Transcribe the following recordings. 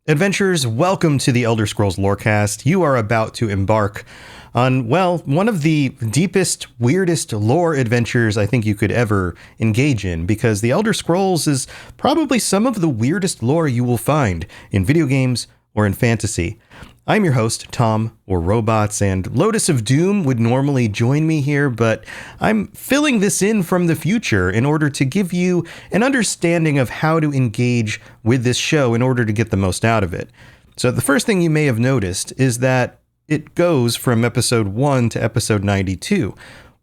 Adventurers, welcome to the Elder Scrolls Lorecast. You are about to embark on, well, one of the deepest, weirdest lore adventures I think you could ever engage in, because the Elder Scrolls is probably some of the weirdest lore you will find in video games or in fantasy. I'm your host, Tom, or Robots, and Lotus of Doom would normally join me here, but I'm filling this in from the future in order to give you an understanding of how to engage with this show in order to get the most out of it. So the first thing you may have noticed is that it goes from episode 1 to episode 92.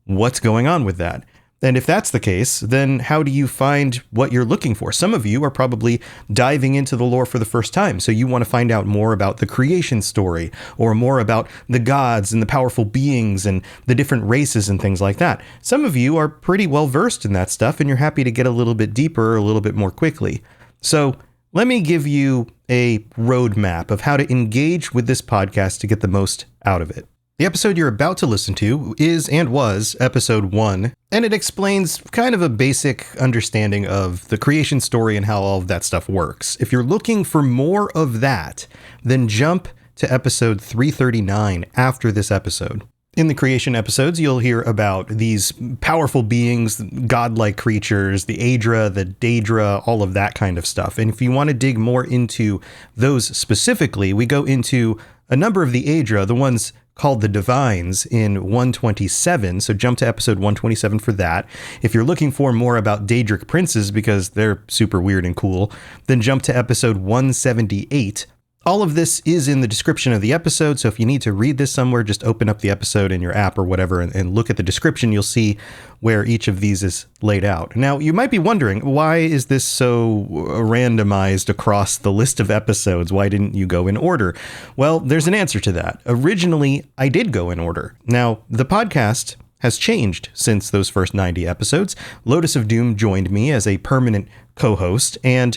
What's going on with that? And if that's the case, then how do you find what you're looking for? Some of you are probably diving into the lore for the first time, so you want to find out more about the creation story, or more about the gods and the powerful beings and the different races and things like that. Some of you are pretty well versed in that stuff, and you're happy to get a little bit deeper a little bit more quickly. So let me give you a roadmap of how to engage with this podcast to get the most out of it. The episode you're about to listen to is and was episode 1, and it explains kind of a basic understanding of the creation story and how all of that stuff works. If you're looking for more of that, then jump to episode 339 after this episode. In the creation episodes, you'll hear about these powerful beings, godlike creatures, the Aedra, the Daedra, all of that kind of stuff. And if you want to dig more into those specifically, we go into a number of the Aedra, the ones called the Divines, in 127, so jump to episode 127 for that. If you're looking for more about Daedric Princes, because they're super weird and cool, then jump to episode 178. All of this is in the description of the episode, so if you need to read this somewhere, just open up the episode in your app or whatever and look at the description. You'll see where each of these is laid out. Now, you might be wondering, why is this so randomized across the list of episodes? Why didn't you go in order? Well, there's an answer to that. Originally, I did go in order. Now, the podcast has changed since those first 90 episodes. Lotus of Doom joined me as a permanent co-host, and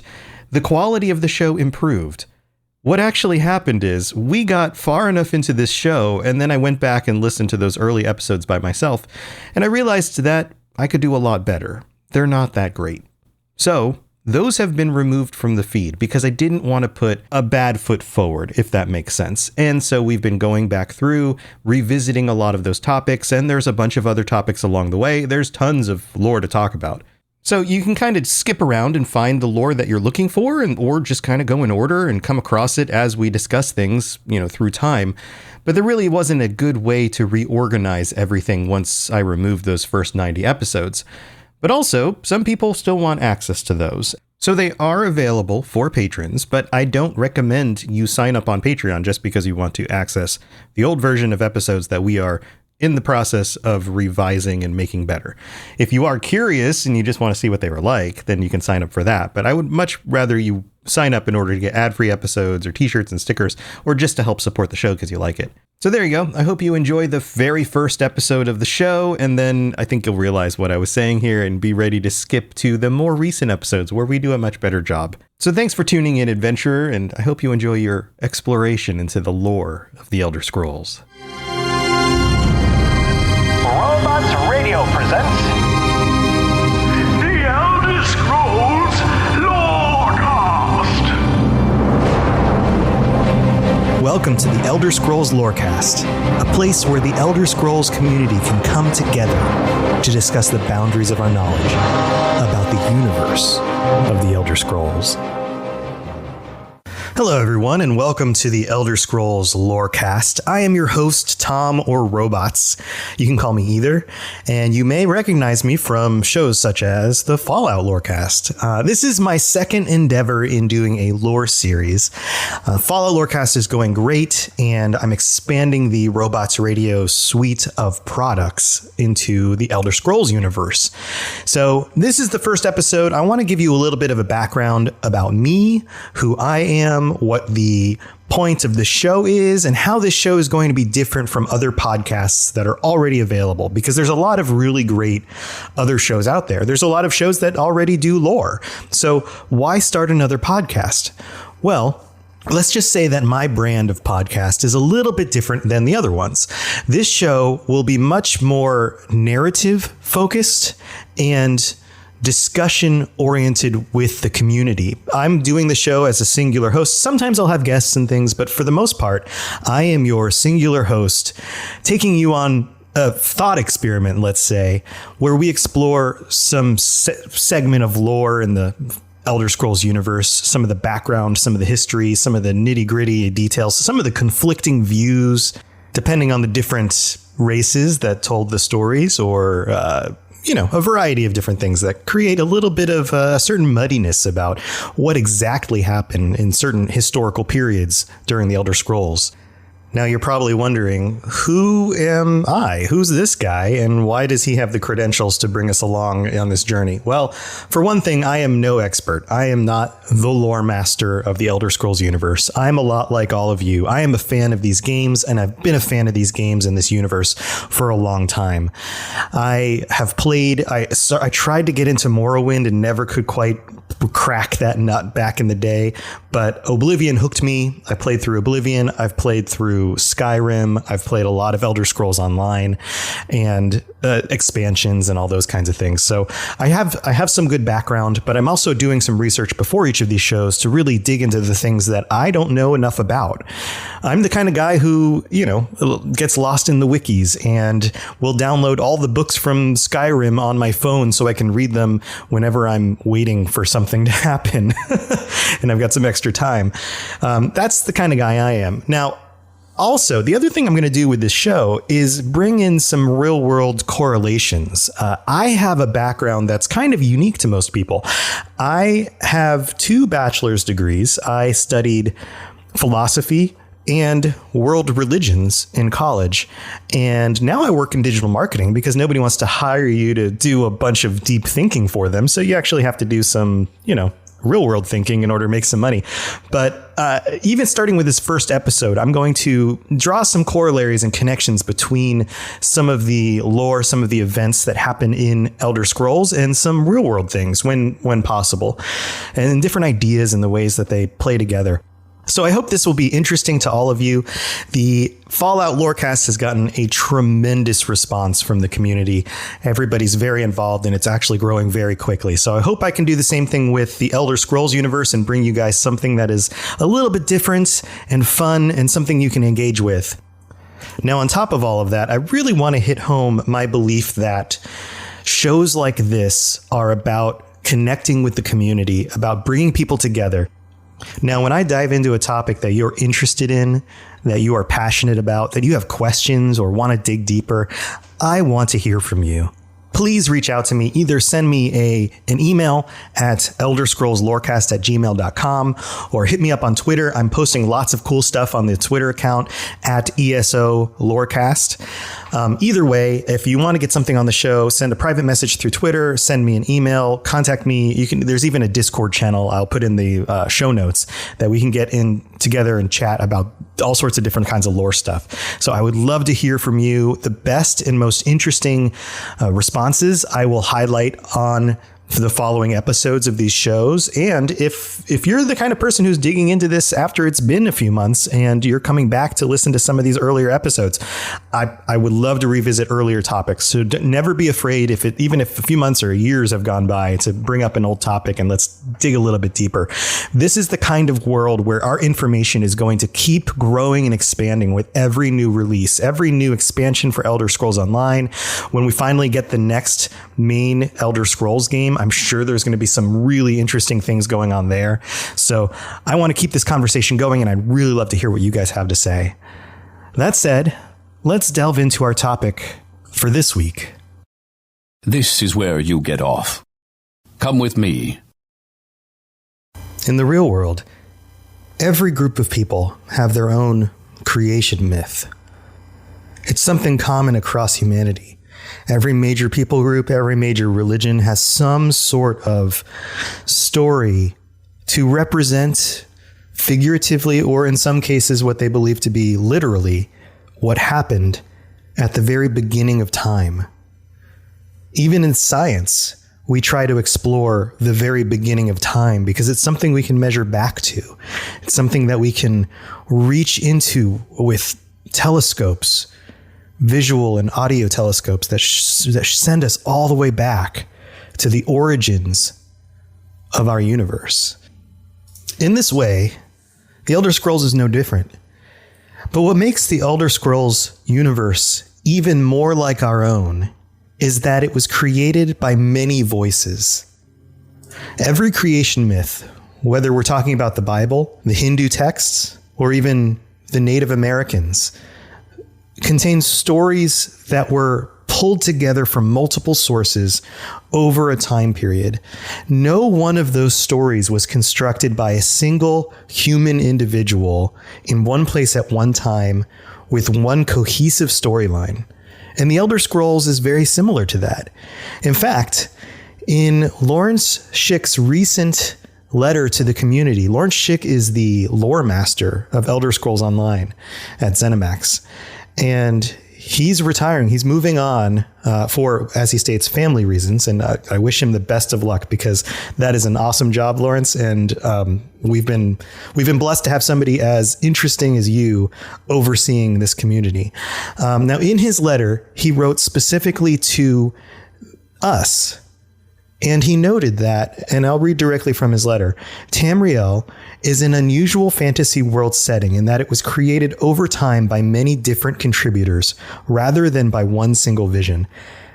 the quality of the show improved. What actually happened is we got far enough into this show, and then I went back and listened to those early episodes by myself, and I realized that I could do a lot better. They're not that great. So those have been removed from the feed because I didn't want to put a bad foot forward, if that makes sense. And so we've been going back through, revisiting a lot of those topics, and there's a bunch of other topics along the way. There's tons of lore to talk about. So you can kind of skip around and find the lore that you're looking for, or just kind of go in order and come across it as we discuss things, through time. But there really wasn't a good way to reorganize everything once I removed those first 90 episodes. But also, some people still want access to those. So they are available for patrons, but I don't recommend you sign up on Patreon just because you want to access the old version of episodes that we are in the process of revising and making better. If you are curious and you just want to see what they were like, then you can sign up for that. But I would much rather you sign up in order to get ad-free episodes or t-shirts and stickers, or just to help support the show because you like it. So there you go. I hope you enjoy the very first episode of the show, and then I think you'll realize what I was saying here and be ready to skip to the more recent episodes where we do a much better job. So thanks for tuning in, adventurer, and I hope you enjoy your exploration into the lore of the Elder Scrolls. Robots Radio presents The Elder Scrolls Lorecast. Welcome to the Elder Scrolls Lorecast, a place where the Elder Scrolls community can come together to discuss the boundaries of our knowledge about the universe of the Elder Scrolls. Hello, everyone, and welcome to the Elder Scrolls Lorecast. I am your host, Tom, or Robots. You can call me either, and you may recognize me from shows such as the Fallout Lorecast. This is my second endeavor in doing a lore series. Fallout Lorecast is going great, and I'm expanding the Robots Radio suite of products into the Elder Scrolls universe. So this is the first episode. I want to give you a little bit of a background about me, who I am, what the point of the show is, and how this show is going to be different from other podcasts that are already available, because there's a lot of really great other shows out there. There's a lot of shows that already do lore. So why start another podcast? Well, let's just say that my brand of podcast is a little bit different than the other ones. This show will be much more narrative focused and discussion oriented with the community. I'm doing the show as a singular host. Sometimes I'll have guests and things, but for the most part, I am your singular host, taking you on a thought experiment, let's say, where we explore some segment of lore in the Elder Scrolls universe, some of the background, some of the history, some of the nitty gritty details, some of the conflicting views, depending on the different races that told the stories, or, a variety of different things that create a little bit of a certain muddiness about what exactly happened in certain historical periods during the Elder Scrolls. Now, you're probably wondering, who am I? Who's this guy? And why does he have the credentials to bring us along on this journey? Well, for one thing, I am no expert. I am not the lore master of the Elder Scrolls universe. I'm a lot like all of you. I am a fan of these games, and I've been a fan of these games in this universe for a long time. I have played, I tried to get into Morrowind and never could quite crack that nut back in the day, but Oblivion hooked me. I played through Oblivion. I've played through Skyrim. I've played a lot of Elder Scrolls Online and expansions and all those kinds of things. So I have some good background, but I'm also doing some research before each of these shows to really dig into the things that I don't know enough about. I'm the kind of guy who, gets lost in the wikis and will download all the books from Skyrim on my phone so I can read them whenever I'm waiting for something to happen and I've got some extra time. That's the kind of guy I am. Now, also, the other thing I'm going to do with this show is bring in some real world correlations. I have a background that's kind of unique to most people. I have 2 bachelor's degrees. I studied philosophy and world religions in college. And now I work in digital marketing because nobody wants to hire you to do a bunch of deep thinking for them. So you actually have to do some, real world thinking in order to make some money. But even starting with this first episode, I'm going to draw some corollaries and connections between some of the lore, some of the events that happen in Elder Scrolls, and some real world things when possible, and different ideas and the ways that they play together. So I hope this will be interesting to all of you. The Fallout Lorecast has gotten a tremendous response from the community. Everybody's very involved, and it's actually growing very quickly. So I hope I can do the same thing with the Elder Scrolls universe and bring you guys something that is a little bit different and fun and something you can engage with. Now, on top of all of that, I really want to hit home my belief that shows like this are about connecting with the community, about bringing people together. Now, when I dive into a topic that you're interested in, that you are passionate about, that you have questions or want to dig deeper, I want to hear from you. Please reach out to me. Either send me an email at elderscrollslorecast@gmail.com or hit me up on Twitter. I'm posting lots of cool stuff on the Twitter account at ESO Lorecast. Either way, if you want to get something on the show, send a private message through Twitter, send me an email, contact me. There's even a Discord channel I'll put in the show notes that we can get in together and chat about all sorts of different kinds of lore stuff. So I would love to hear from you. The best and most interesting responses I will highlight on the following episodes of these shows. And if you're the kind of person who's digging into this after it's been a few months and you're coming back to listen to some of these earlier episodes, I would love to revisit earlier topics. So never be afraid, even if a few months or years have gone by, to bring up an old topic and let's dig a little bit deeper. This is the kind of world where our information is going to keep growing and expanding with every new release, every new expansion for Elder Scrolls Online. When we finally get the next main Elder Scrolls game, I'm sure there's going to be some really interesting things going on there. So I want to keep this conversation going, and I'd really love to hear what you guys have to say. That said, let's delve into our topic for this week. This is where you get off. Come with me. In the real world, every group of people have their own creation myth. It's something common across humanity. Every major people group, every major religion has some sort of story to represent figuratively, or in some cases, what they believe to be literally what happened at the very beginning of time. Even in science, we try to explore the very beginning of time because it's something we can measure back to. It's something that we can reach into with telescopes, visual and audio telescopes that send us all the way back to the origins of our universe. In this way, the Elder Scrolls is no different. But what makes the Elder Scrolls universe even more like our own is that it was created by many voices. Every creation myth, whether we're talking about the Bible, the Hindu texts, or even the Native Americans, contains stories that were pulled together from multiple sources over a time period. No one of those stories was constructed by a single human individual in one place at one time with one cohesive storyline. And the Elder Scrolls is very similar to that. In fact, in Lawrence Schick's recent letter to the community, Lawrence Schick is the lore master of Elder Scrolls Online at ZeniMax. And he's retiring. He's moving on for, as he states, family reasons. And I wish him the best of luck, because that is an awesome job, Lawrence. And we've been blessed to have somebody as interesting as you overseeing this community. Now, in his letter, he wrote specifically to us. And he noted that, and I'll read directly from his letter, Tamriel is an unusual fantasy world setting in that it was created over time by many different contributors rather than by one single vision.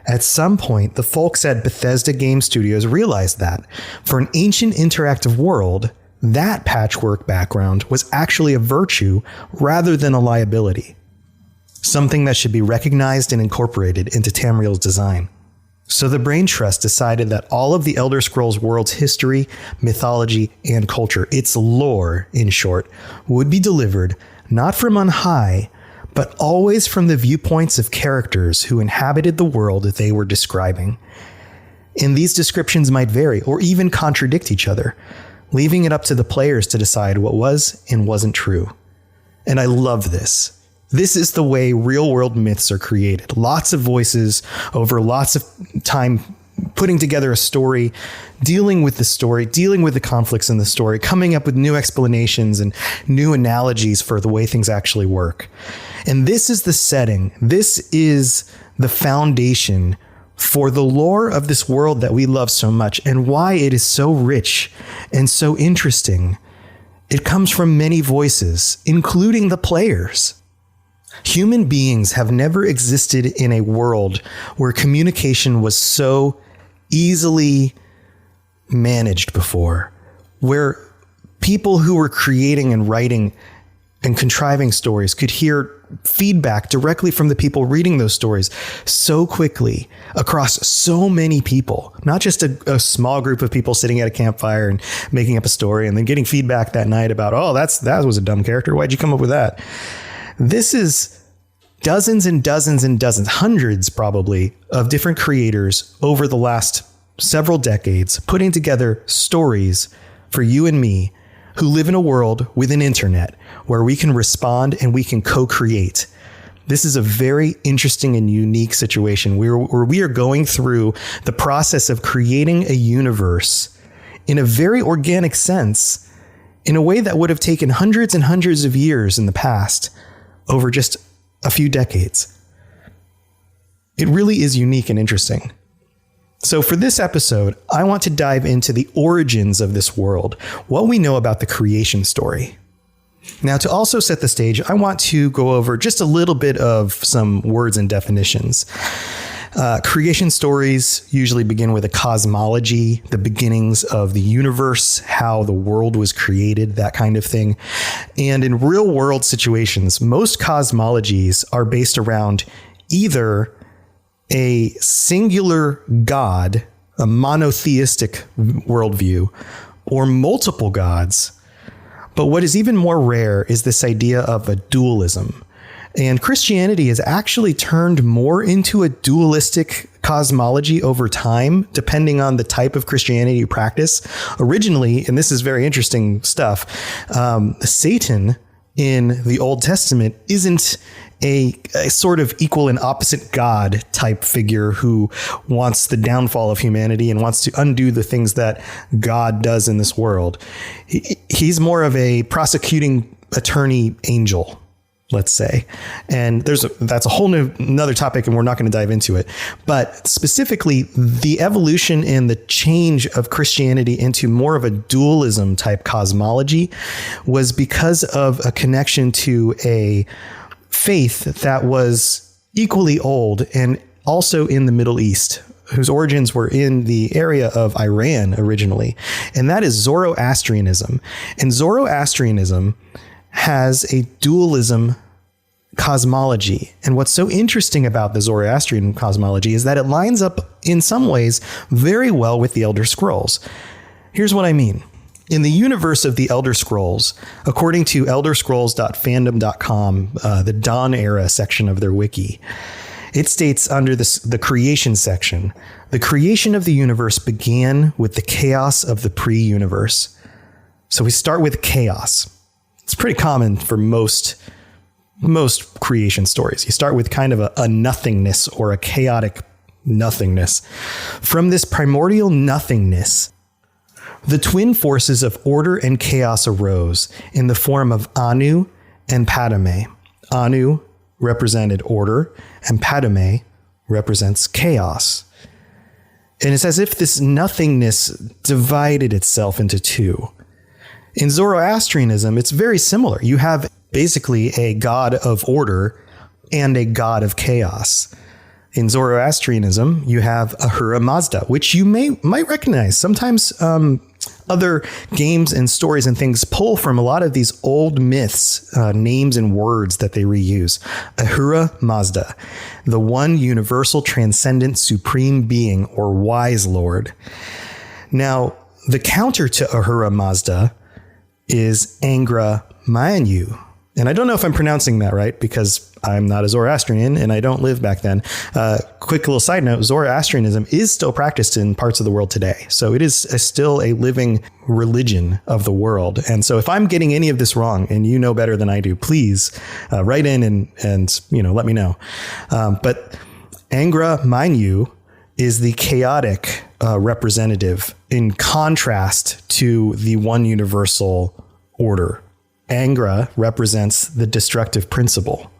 At some point, the folks at Bethesda Game Studios realized that for an ancient interactive world, that patchwork background was actually a virtue rather than a liability, something that should be recognized and incorporated into Tamriel's design. So the Brain Trust decided that all of the Elder Scrolls world's history, mythology, and culture, its lore, in short, would be delivered not from on high, but always from the viewpoints of characters who inhabited the world that they were describing. And these descriptions might vary or even contradict each other, leaving it up to the players to decide what was and wasn't true. And I love this. This is the way real world myths are created. Lots of voices over lots of time, putting together a story, dealing with the story, dealing with the conflicts in the story, coming up with new explanations and new analogies for the way things actually work. And this is the setting. This is the foundation for the lore of this world that we love so much, and why it is so rich and so interesting. It comes from many voices, including the players. Human beings have never existed in a world where communication was so easily managed before, where people who were creating and writing and contriving stories could hear feedback directly from the people reading those stories so quickly across so many people, not just a small group of people sitting at a campfire and making up a story and then getting feedback that night about, oh, that was a dumb character. Why'd you come up with that? This is dozens and dozens and dozens, hundreds probably, of different creators over the last several decades, putting together stories for you and me who live in a world with an internet where we can respond and we can co-create. This is a very interesting and unique situation where we are going through the process of creating a universe in a very organic sense, in a way that would have taken hundreds and hundreds of years in the past, over just a few decades. It really is unique and interesting. So for this episode, I want to dive into the origins of this world, what we know about the creation story. Now, to also set the stage, I want to go over just a little bit of some words and definitions. Creation stories usually begin with a cosmology, the beginnings of the universe, how the world was created, that kind of thing. And in real world situations, most cosmologies are based around either a singular god, a monotheistic worldview, or multiple gods. But what is even more rare is this idea of a dualism. And Christianity has actually turned more into a dualistic cosmology over time, depending on the type of Christianity you practice. Originally, and this is very interesting stuff, Satan in the Old Testament isn't a sort of equal and opposite God type figure who wants the downfall of humanity and wants to undo the things that God does in this world. He's more of a prosecuting attorney angel. let's say. And that's a whole another topic, and we're not going to dive into it. But specifically, the evolution and the change of Christianity into more of a dualism type cosmology was because of a connection to a faith that was equally old and also in the Middle East, whose origins were in the area of Iran originally. And that is Zoroastrianism. And Zoroastrianism has a dualism cosmology. And what's so interesting about the Zoroastrian cosmology is that it lines up in some ways very well with the Elder Scrolls. Here's what I mean. In the universe of the Elder Scrolls, according to elderscrolls.fandom.com, the Dawn era section of their wiki, it states under the creation section, the creation of the universe began with the chaos of the pre-universe. So we start with chaos. It's pretty common for most creation stories. You start with kind of a nothingness or a chaotic nothingness. From this primordial nothingness, the twin forces of order and chaos arose in the form of Anu and Padme. Anu represented order, and Padme represents chaos. And it's as if this nothingness divided itself into two. In Zoroastrianism, it's very similar. You have basically a god of order and a god of chaos. In Zoroastrianism, you have Ahura Mazda, which you might recognize. Sometimes other games and stories and things pull from a lot of these old myths, names and words that they reuse. Ahura Mazda, the one universal transcendent supreme being or wise lord. Now, the counter to Ahura Mazda is Angra Mainyu. And I don't know if I'm pronouncing that right because I'm not a Zoroastrian and I don't live back then. Quick little side note, Zoroastrianism is still practiced in parts of the world today. So it is still a living religion of the world. And so if I'm getting any of this wrong and you know better than I do, please write in and let me know. But Angra Mainyu is the chaotic representative in contrast to the one universal order. Angra represents the destructive principle.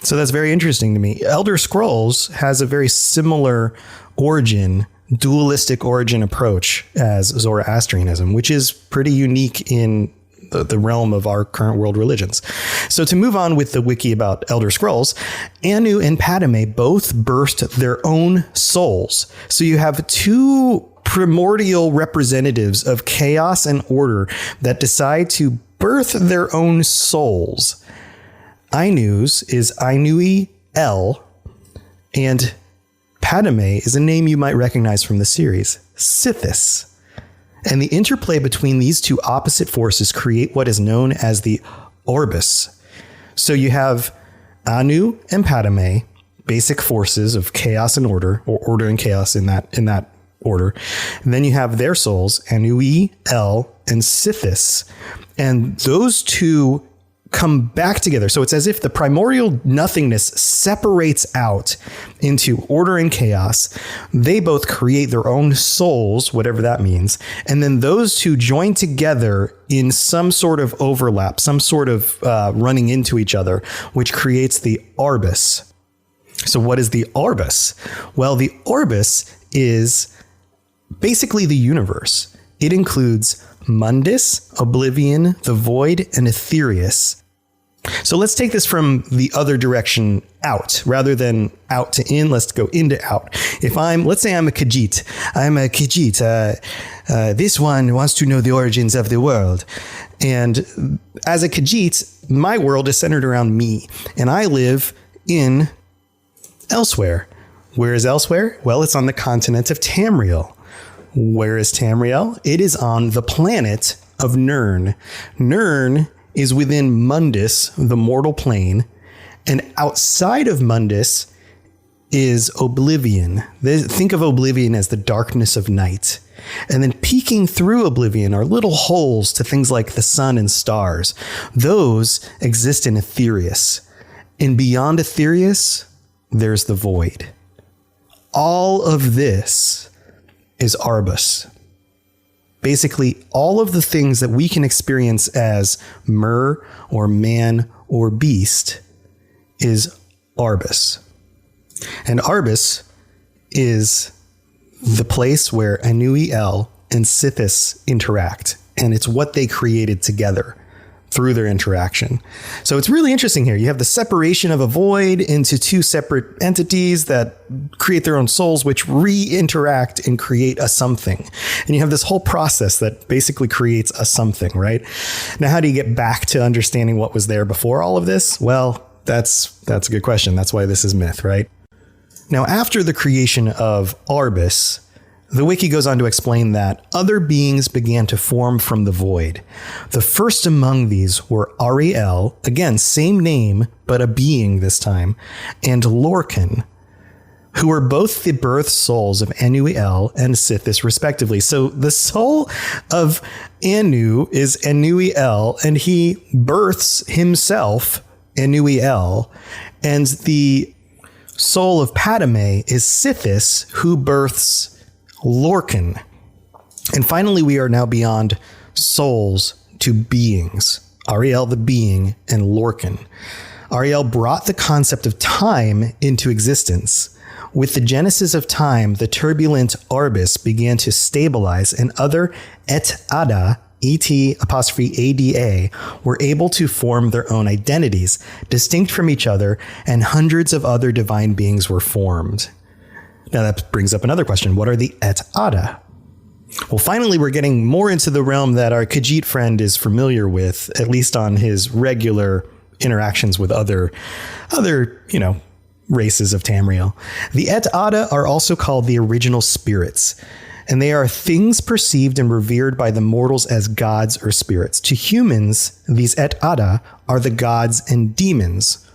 So that's very interesting to me. Elder Scrolls has a very similar origin, dualistic origin approach as Zoroastrianism, which is pretty unique in the realm of our current world religions. So to move on with the wiki about Elder Scrolls, Anu and Padme both burst their own souls. So you have two primordial representatives of chaos and order that decide to birth their own souls. Ainu's is Ainui El, and Padme is a name you might recognize from the series, Sithis. And the interplay between these two opposite forces create what is known as the Orbis. So you have Anu and Padme, basic forces of chaos and order, or order and chaos in that order. And then you have their souls, Ainui El and Sithis. And those two come back together. So it's as if the primordial nothingness separates out into order and chaos. They both create their own souls, whatever that means. And then those two join together in some sort of overlap, some sort of running into each other, which creates the Orbis. So what is the Orbis? Well, the Orbis is basically the universe. It includes Mundus, Oblivion, the Void, and Aetherius. So let's take this from the other direction out. Rather than out to in, let's go in to out. Let's say I'm a Khajiit. I'm a Khajiit. This one wants to know the origins of the world. And as a Khajiit, my world is centered around me. And I live in elsewhere. Where is elsewhere? Well, it's on the continent of Tamriel. Where is Tamriel? It is on the planet of Nirn. Nirn is within Mundus, the mortal plane, and outside of Mundus is Oblivion. Think of Oblivion as the darkness of night. And then peeking through Oblivion are little holes to things like the sun and stars. Those exist in Aetherius. And beyond Aetherius, there's the void. All of this is Arbus. basically all of the things that we can experience as mer or man or beast is Arbus. And Arbus is the place where Anuiel and Sithis interact. And it's what they created together through their interaction. So it's really interesting here. You have the separation of a void into two separate entities that create their own souls, which re-interact and create a something. And you have this whole process that basically creates a something, right? Now, how do you get back to understanding what was there before all of this? Well, that's a good question. That's why this is myth, right? Now, after the creation of Arbus, the wiki goes on to explain that other beings began to form from the void. The first among these were Ariel, again, same name, but a being this time, and Lorcan, who were both the birth souls of Anuiel and Sithis, respectively. So the soul of Anu is Anuiel, and he births himself, Anuiel, and the soul of Padme is Sithis, who births Lorcan. And finally, we are now beyond souls to beings. Ariel the being and Lorcan. Ariel brought the concept of time into existence. With the genesis of time, the turbulent Arbus began to stabilize, and other et ada, Et'-Ada, were able to form their own identities, distinct from each other, and hundreds of other divine beings were formed. Now that brings up another question. What are the et ada? Well, finally, we're getting more into the realm that our Khajiit friend is familiar with, at least on his regular interactions with other races of Tamriel. The et ada are also called the original spirits, and they are things perceived and revered by the mortals as gods or spirits. To humans, these et ada are the gods and demons.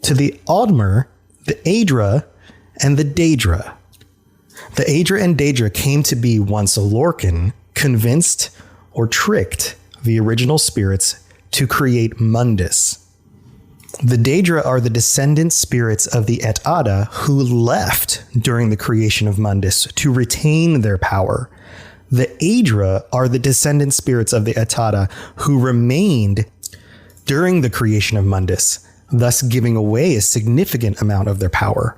To the Aldmer, the Aedra, and the Daedra. The Aedra and Daedra came to be once a Lorcan, convinced or tricked the original spirits to create Mundus. The Daedra are the descendant spirits of the et ada who left during the creation of Mundus to retain their power. The Aedra are the descendant spirits of the et ada who remained during the creation of Mundus, thus giving away a significant amount of their power.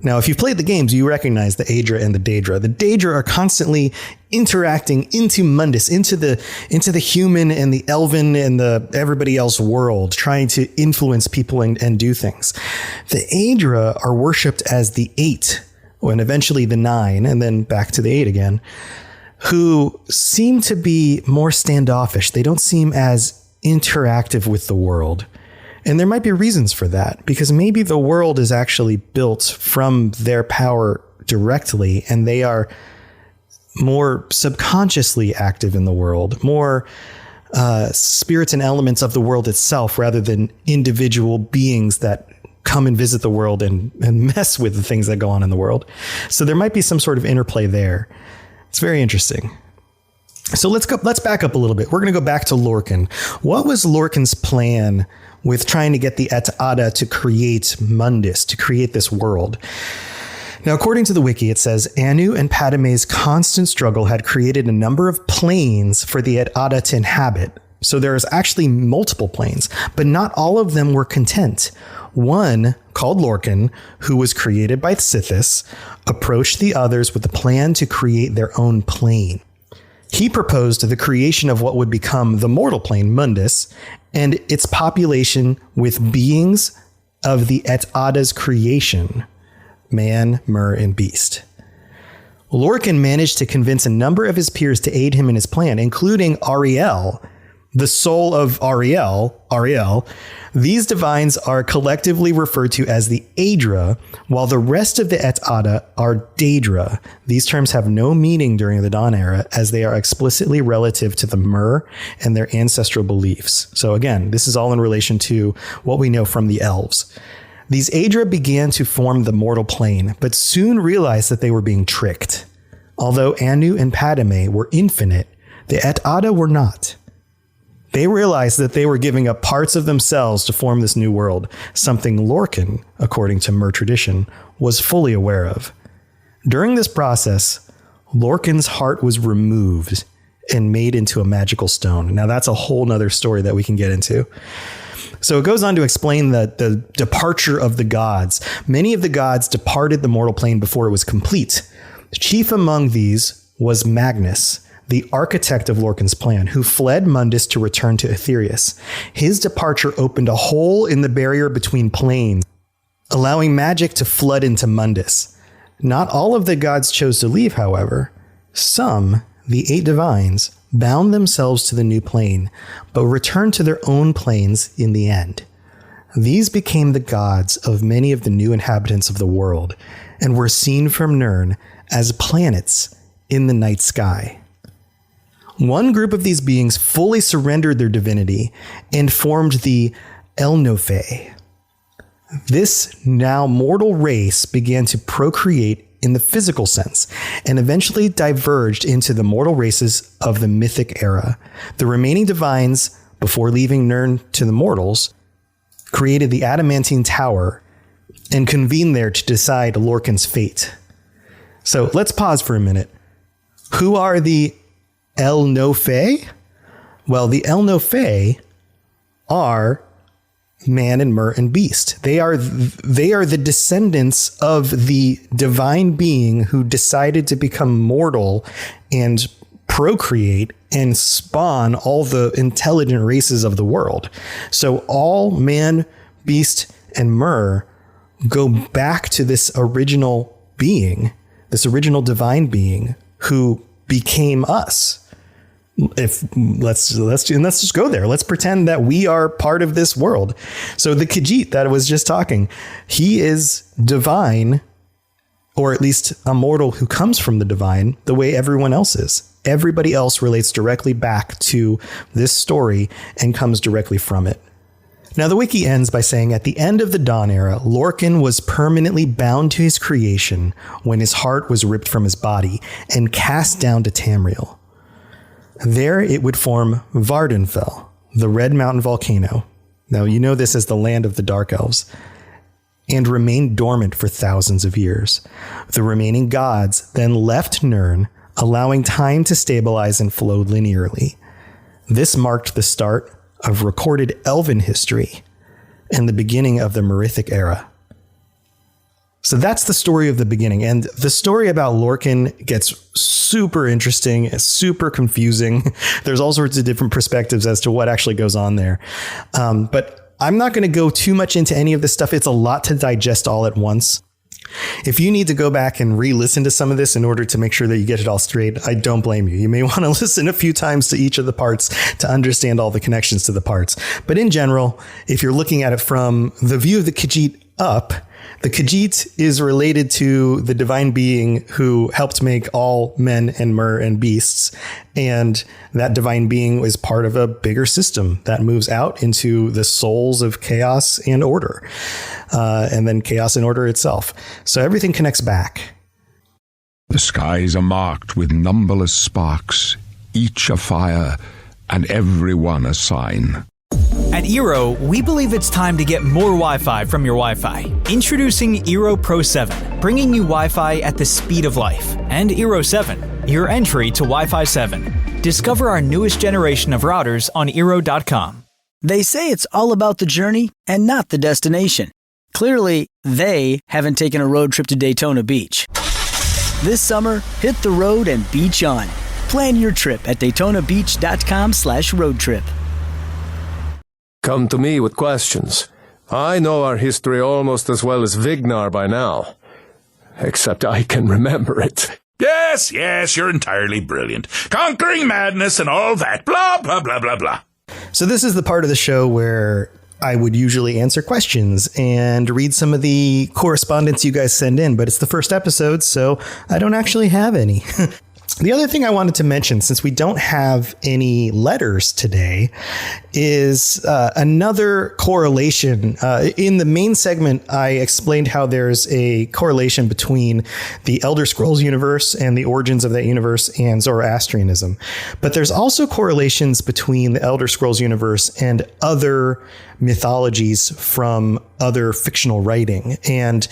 Now, if you've played the games, you recognize the Aedra and the Daedra. The Daedra are constantly interacting into Mundus, into the human and the elven and the everybody else world, trying to influence people and do things. The Aedra are worshipped as the 8, and eventually the 9, and then back to the 8 again, who seem to be more standoffish. They don't seem as interactive with the world. And there might be reasons for that, because maybe the world is actually built from their power directly, and they are more subconsciously active in the world, more spirits and elements of the world itself, rather than individual beings that come and visit the world and mess with the things that go on in the world. So there might be some sort of interplay there. It's very interesting. So let's back up a little bit. We're going to go back to Lorcan. What was Lorcan's plan with trying to get the et ada to create Mundus, to create this world? Now, according to the wiki, it says Anu and Padme's constant struggle had created a number of planes for the et ada to inhabit. So there's actually multiple planes, but not all of them were content. One, called Lorcan, who was created by Sithis, approached the others with the plan to create their own plane. He proposed the creation of what would become the mortal plane, Mundus, and its population with beings of the et ada's creation, man, mer, and beast. Lorcan managed to convince a number of his peers to aid him in his plan, including Ariel, the soul of Ariel. These divines are collectively referred to as the Aedra, while the rest of the et ada are Daedra. These terms have no meaning during the Dawn era, as they are explicitly relative to the Mer and their ancestral beliefs. So again, this is all in relation to what we know from the elves. These Aedra began to form the mortal plane, but soon realized that they were being tricked. Although Anu and Padme were infinite, the et ada were not. They realized that they were giving up parts of themselves to form this new world, something Lorcan, according to Mer tradition, was fully aware of. During this process, Lorcan's heart was removed and made into a magical stone. Now that's a whole nother story that we can get into. So it goes on to explain the departure of the gods. Many of the gods departed the mortal plane before it was complete. Chief among these was Magnus, the architect of Lorcan's plan, who fled Mundus to return to Aetherius. His departure opened a hole in the barrier between planes, allowing magic to flood into Mundus. Not all of the gods chose to leave, however. Some, the 8 divines, bound themselves to the new plane, but returned to their own planes in the end. These became the gods of many of the new inhabitants of the world, and were seen from Nirn as planets in the night sky. One group of these beings fully surrendered their divinity and formed the Elnophae. This now mortal race began to procreate in the physical sense, and eventually diverged into the mortal races of the mythic era. The remaining divines, before leaving Nirn to the mortals, created the Adamantine Tower and convened there to decide Lorcan's fate. So let's pause for a minute. Who are the Elnophae? Well, the Elnophae are man and mer and beast. They are the descendants of the divine being who decided to become mortal and procreate and spawn all the intelligent races of the world. So all man, beast, and mer go back to this original being, this original divine being who became us. Let's just go there. Let's pretend that we are part of this world. So the Khajiit that I was just talking, he is divine, or at least a mortal who comes from the divine, the way everyone else is. Everybody else relates directly back to this story and comes directly from it. Now, the wiki ends by saying, at the end of the Dawn era, Lorcan was permanently bound to his creation when his heart was ripped from his body and cast down to Tamriel. There it would form Vardenfell, the Red Mountain volcano. Now, you know this as the land of the Dark Elves, and remained dormant for thousands of years. The remaining gods then left Nirn, allowing time to stabilize and flow linearly. This marked the start of recorded elven history and the beginning of the Merithic era. So that's the story of the beginning. And the story about Lorcan gets super interesting, super confusing. There's all sorts of different perspectives as to what actually goes on there. But I'm not going to go too much into any of this stuff. It's a lot to digest all at once. If you need to go back and re-listen to some of this in order to make sure that you get it all straight, I don't blame you. You may want to listen a few times to each of the parts to understand all the connections to the parts. But in general, if you're looking at it from the view of the Khajiit up, the Khajiit is related to the divine being who helped make all men and mer and beasts. And that divine being is part of a bigger system that moves out into the souls of chaos and order. And then chaos and order itself. So everything connects back. The skies are marked with numberless sparks, each a fire, and every one a sign. At Eero, we believe it's time to get more Wi-Fi from your Wi-Fi. Introducing Eero Pro 7, bringing you Wi-Fi at the speed of life. And Eero 7, your entry to Wi-Fi 7. Discover our newest generation of routers on Eero.com. They say it's all about the journey and not the destination. Clearly, they haven't taken a road trip to Daytona Beach. This summer, hit the road and beach on. Plan your trip at DaytonaBeach.com/roadtrip. Come to me with questions. I know our history almost as well as Vignar by now. Except I can remember it. Yes, you're entirely brilliant. Conquering madness and all that. Blah, blah, blah, blah, blah. So this is the part of the show where I would usually answer questions and read some of the correspondence you guys send in, but it's the first episode, so I don't actually have any. The other thing I wanted to mention, since we don't have any letters today, is another correlation. In the main segment, I explained how there's a correlation between the Elder Scrolls universe and the origins of that universe and Zoroastrianism. But there's also correlations between the Elder Scrolls universe and other mythologies from other fictional writing. And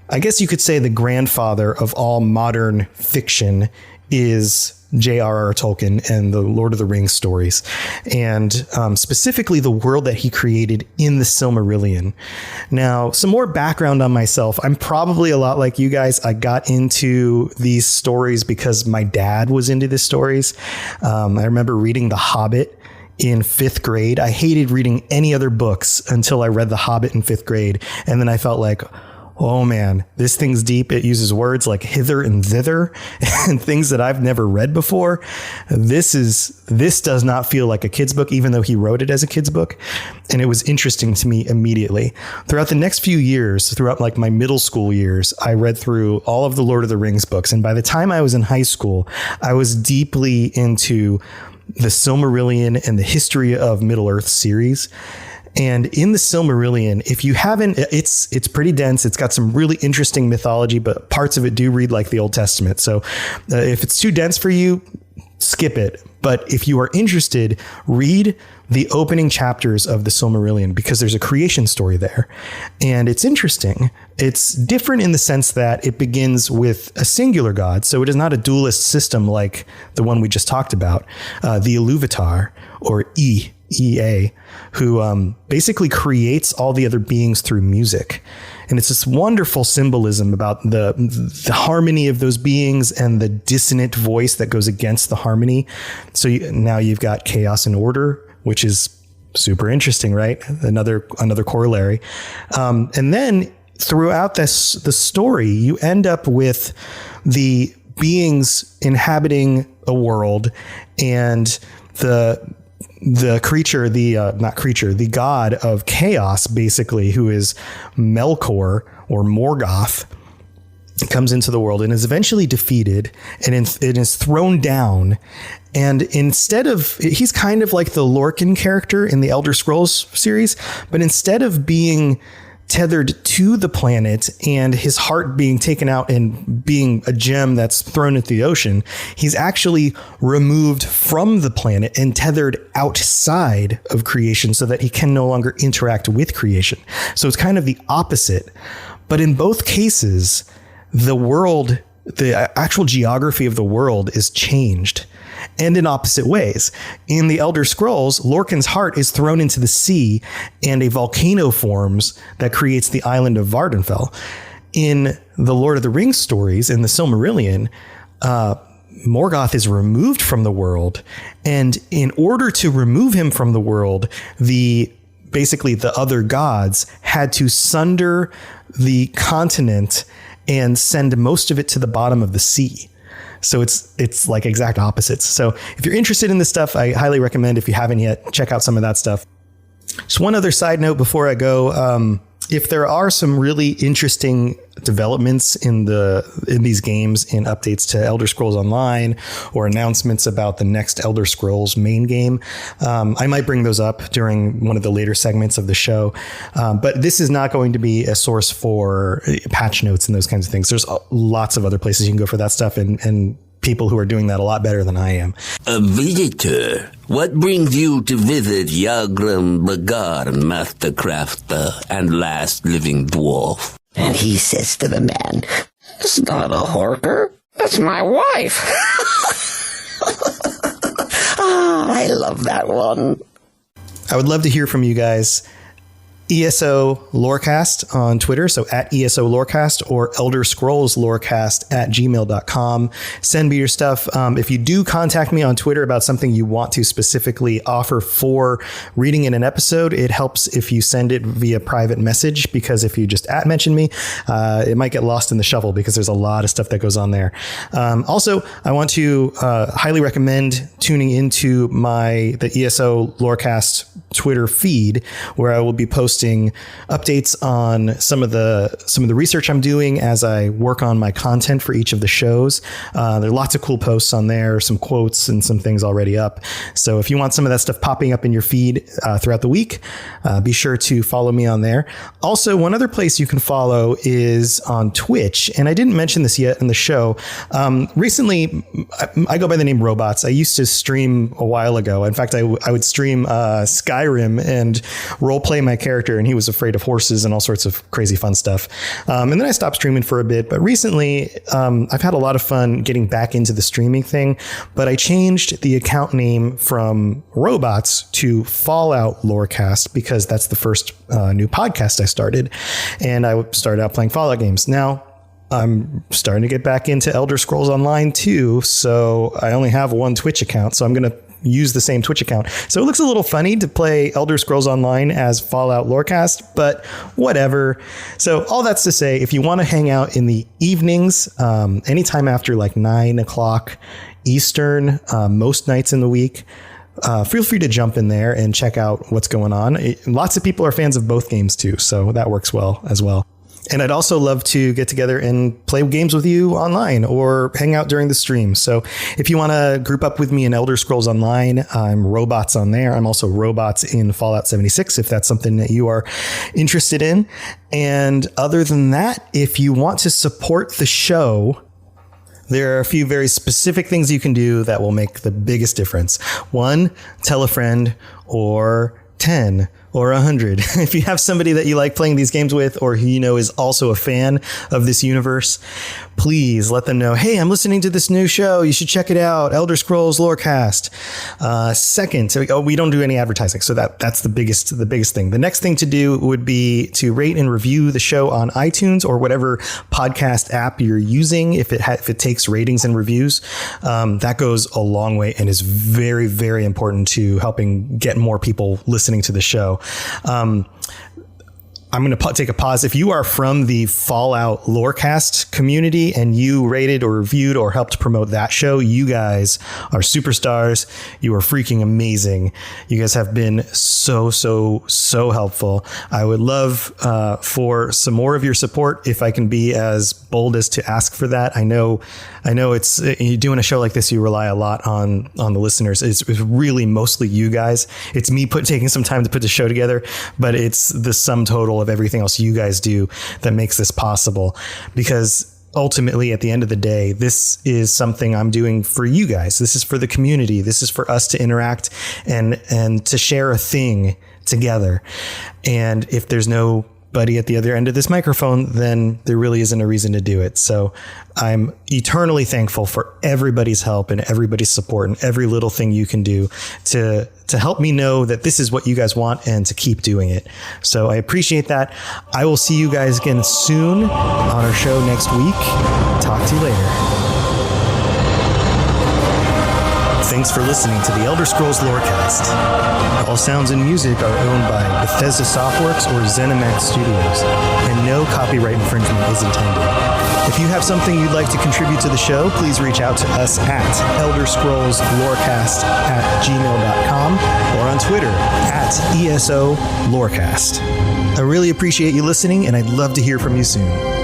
I guess you could say the grandfather of all modern fiction is J.R.R. Tolkien and the Lord of the Rings stories, and specifically the world that he created in the Silmarillion. Now, some more background on myself. I'm probably a lot like you guys. I got into these stories because my dad was into these stories. I remember reading The Hobbit in 5th grade. I hated reading any other books until I read The Hobbit in 5th grade. And then I felt like, oh man, this thing's deep. It uses words like hither and thither and things that I've never read before. This does not feel like a kid's book, even though he wrote it as a kid's book. And it was interesting to me immediately. Throughout the next few years, throughout like my middle school years, I read through all of the Lord of the Rings books. And by the time I was in high school, I was deeply into the Silmarillion and the History of Middle-earth series. And in the Silmarillion, if you haven't, it's pretty dense. It's got some really interesting mythology, but parts of it do read like the Old Testament. So if it's too dense for you, skip it. But if you are interested, read the opening chapters of the Silmarillion, because there's a creation story there. And it's interesting. It's different in the sense that it begins with a singular god. So it is not a dualist system like the one we just talked about, the Iluvatar, or EA, who basically creates all the other beings through music. And it's this wonderful symbolism about the harmony of those beings and the dissonant voice that goes against the harmony. So now you've got chaos and order, which is super interesting, right? Another corollary. And then throughout the story, you end up with the beings inhabiting a world, and the creature, the god of chaos, basically, who is Melkor or Morgoth, comes into the world and is eventually defeated, and it is thrown down. And instead of, he's kind of like the Lorcan character in the Elder Scrolls series, but instead of being tethered to the planet and his heart being taken out and being a gem that's thrown into the ocean, he's actually removed from the planet and tethered outside of creation so that he can no longer interact with creation. So it's kind of the opposite. But in both cases, the world, the actual geography of the world is changed, and in opposite ways. In the Elder Scrolls, Lorcan's heart is thrown into the sea and a volcano forms that creates the island of Vardenfell. In the Lord of the Rings stories, in the Silmarillion, Morgoth is removed from the world, and in order to remove him from the world, basically the other gods had to sunder the continent and send most of it to the bottom of the sea. So it's like exact opposites. So if you're interested in this stuff, I highly recommend, if you haven't yet, check out some of that stuff. Just one other side note before I go. If there are some really interesting developments in these games, in updates to Elder Scrolls Online or announcements about the next Elder Scrolls main game, I might bring those up during one of the later segments of the show. But this is not going to be a source for patch notes and those kinds of things. There's lots of other places you can go for that stuff, and people who are doing that a lot better than I am. A visitor. What brings you to visit Yagram Bagar, Mastercrafter, and last living dwarf? And he says to the man, "It's not a horker. That's my wife." I love that one. I would love to hear from you guys. ESO Lorecast on Twitter, so at ESO Lorecast, or Elder Scrolls Lorecast at gmail.com. Send me your stuff. If you do contact me on Twitter about something you want to specifically offer for reading in an episode, it helps if you send it via private message, because if you just mention me, it might get lost in the shuffle, because there's a lot of stuff that goes on there. Also, I want to highly recommend tuning into the ESO Lorecast Twitter feed, where I will be posting updates on some of the research I'm doing as I work on my content for each of the shows. There are lots of cool posts on there, some quotes and some things already up. So if you want some of that stuff popping up in your feed throughout the week, be sure to follow me on there. Also, one other place you can follow is on Twitch, and I didn't mention this yet in the show. Recently, I go by the name Robots. I used to stream a while ago. In fact, I would stream Skyrim and role play my character character, and he was afraid of horses and all sorts of crazy fun stuff. And then I stopped streaming for a bit, but recently I've had a lot of fun getting back into the streaming thing, but I changed the account name from Robots to Fallout Lorecast because that's the first new podcast I started, and I started out playing Fallout games. Now, I'm starting to get back into Elder Scrolls Online too, so I only have one Twitch account, so I'm going to use the same Twitch account. So it looks a little funny to play Elder Scrolls Online as Fallout Lorecast, but whatever. So all that's to say, if you want to hang out in the evenings, anytime after like 9 o'clock Eastern, most nights in the week, feel free to jump in there and check out what's going on. Lots of people are fans of both games too, so that works well as well. And I'd also love to get together and play games with you online or hang out during the stream. So if you want to group up with me in Elder Scrolls Online, I'm Robots on there. I'm also Robots in Fallout 76, if that's something that you are interested in. And other than that, if you want to support the show, there are a few very specific things you can do that will make the biggest difference. 1, tell a friend, or 10 or 100. If you have somebody that you like playing these games with, or who you know is also a fan of this universe, please let them know, hey, I'm listening to this new show. You should check it out. Elder Scrolls Lorecast. Second, we don't do any advertising. So that's the biggest thing. The next thing to do would be to rate and review the show on iTunes or whatever podcast app you're using. If it takes ratings and reviews, that goes a long way and is very, very important to helping get more people listening to the show. I'm going to take a pause. If you are from the Fallout Lorecast community and you rated or reviewed or helped promote that show, you guys are superstars. You are freaking amazing. You guys have been so helpful. I would love for some more of your support if I can be as bold as to ask for that. I know it's you doing a show like this, you rely a lot on the listeners. It's really mostly you guys. It's me taking some time to put the show together, but it's the sum total of everything else you guys do that makes this possible, because ultimately at the end of the day, this is something I'm doing for you guys. This is for the community. This is for us to interact and to share a thing together. And if there's nobody at the other end of this microphone, then there really isn't a reason to do it. So I'm eternally thankful for everybody's help and everybody's support and every little thing you can do to help me know that this is what you guys want and to keep doing it. So I appreciate that. I will see you guys again soon on our show next week. Talk to you later. Thanks for listening to the Elder Scrolls Lorecast. All sounds and music are owned by Bethesda Softworks or ZeniMax Studios, and no copyright infringement is intended. If you have something you'd like to contribute to the show, please reach out to us at elderscrollslorecast@gmail.com or on Twitter @ESO Lorecast. I really appreciate you listening, and I'd love to hear from you soon.